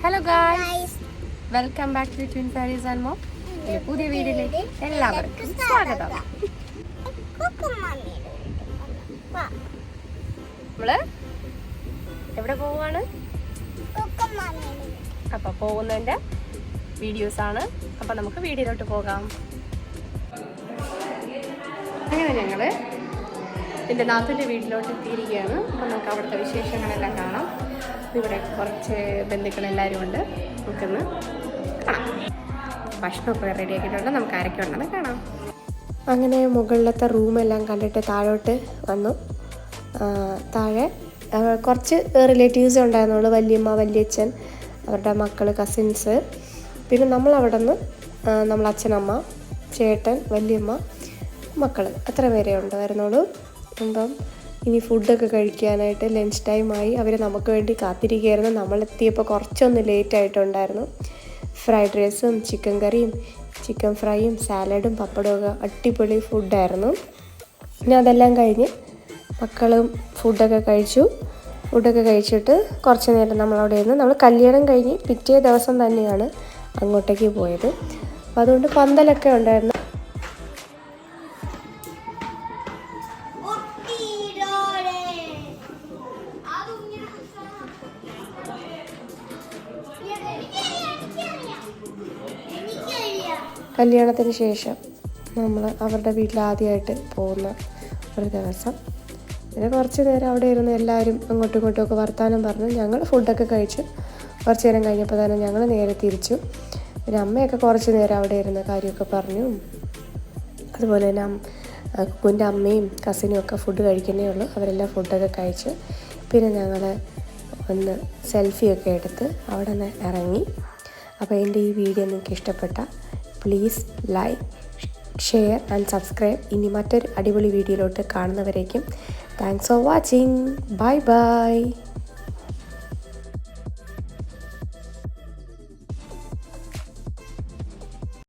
Hello guys, welcome back to twin Faris and mom. പുതിയ വീഡിയോയിലേക്ക് എല്ലാവർക്കും സ്വാഗതം. നമ്മള് എവിടെ പോവാണ്? അപ്പൊ പോകുന്നതിന്റെ വീഡിയോസ് ആണ്. അപ്പൊ നമുക്ക് വീഡിയോയിലോട്ട് പോകാം. അങ്ങനെ ഞങ്ങള് എൻ്റെ നാത്തൂൻ്റെ വീട്ടിലോട്ട് എത്തിയിരിക്കുകയാണ്. അപ്പോൾ നമുക്ക് അവിടുത്തെ വിശേഷങ്ങളെല്ലാം കാണാം. ഇവിടെ കുറച്ച് ബന്ധുക്കളെല്ലാവരും ഉണ്ട്. നമുക്കൊന്ന് കാണാം. ഭക്ഷണമൊക്കെ റെഡിയാക്കിയിട്ടുണ്ട്. നമുക്ക് ആരൊക്കെ ഉണ്ടെന്ന് കാണാം. അങ്ങനെ മുകളിലത്തെ റൂമെല്ലാം കണ്ടിട്ട് താഴോട്ട് വന്നു. താഴെ കുറച്ച് റിലേറ്റീവ്സ് ഉണ്ടായിരുന്നുള്ളൂ. വല്യമ്മ, വല്യച്ഛൻ, അവരുടെ മക്കൾ, കസിൻസ്. പിന്നെ നമ്മളവിടെ നിന്ന് നമ്മൾ അച്ഛനമ്മ, ചേട്ടൻ, വല്യമ്മ, മക്കൾ, അത്ര പേരെ ഉണ്ടായിരുന്നുള്ളൂ. അപ്പം ഇനി ഫുഡൊക്കെ കഴിക്കാനായിട്ട് ലഞ്ച് ടൈമായി. അവർ നമുക്ക് വേണ്ടി കാത്തിരിക്കുകയായിരുന്നു. നമ്മളെത്തിയപ്പോൾ കുറച്ചൊന്ന് ലേറ്റായിട്ടുണ്ടായിരുന്നു. ഫ്രൈഡ് റൈസും ചിക്കൻ കറിയും ചിക്കൻ ഫ്രൈയും സാലഡും പപ്പടമൊക്കെ അടിപൊളി ഫുഡായിരുന്നു. പിന്നെ അതെല്ലാം കഴിഞ്ഞ് മക്കളും ഫുഡൊക്കെ കഴിച്ചു. ഫുഡൊക്കെ കഴിച്ചിട്ട് കുറച്ച് നേരം നമ്മളവിടെ ഇരുന്ന് നമ്മൾ കല്യാണം കഴിഞ്ഞ് പിറ്റേ ദിവസം തന്നെയാണ് അങ്ങോട്ടേക്ക് പോയത്. അപ്പോൾ അതുകൊണ്ട് പന്തലൊക്കെ ഉണ്ടായിരുന്നു. കല്യാണത്തിന് ശേഷം നമ്മൾ അവരുടെ വീട്ടിൽ ആദ്യമായിട്ട് പോകുന്ന ഒരു ദിവസം. പിന്നെ കുറച്ച് നേരം അവിടെ ഇരുന്ന് എല്ലാവരും അങ്ങോട്ടും ഇങ്ങോട്ടും ഒക്കെ വർത്തമാനം പറഞ്ഞു. ഞങ്ങൾ ഫുഡൊക്കെ കഴിച്ച് കുറച്ച് നേരം കഴിഞ്ഞപ്പോൾ തന്നെ ഞങ്ങൾ നേരെ തിരിച്ചു. പിന്നെ അമ്മയൊക്കെ കുറച്ച് നേരം അവിടെ ഇരുന്ന് കാര്യമൊക്കെ പറഞ്ഞു. അതുപോലെ തന്നെ കുഞ്ഞിൻ്റെ അമ്മയും കസിനും ഒക്കെ ഫുഡ് കഴിക്കുന്നേ ഉള്ളൂ. അവരെല്ലാം ഫുഡൊക്കെ കഴിച്ച് പിന്നെ ഞങ്ങൾ ഒന്ന് സെൽഫിയൊക്കെ എടുത്ത് അവിടെ നിന്ന് ഇറങ്ങി. അപ്പോൾ എൻ്റെ ഈ വീഡിയോ നിങ്ങൾക്ക് ഇഷ്ടപ്പെട്ട please like, share and subscribe. ഇനി മറ്റൊരു അടിപൊളി വീഡിയോയിലോട്ട് കാണുന്നവരേക്കും thanks for watching. Bye by.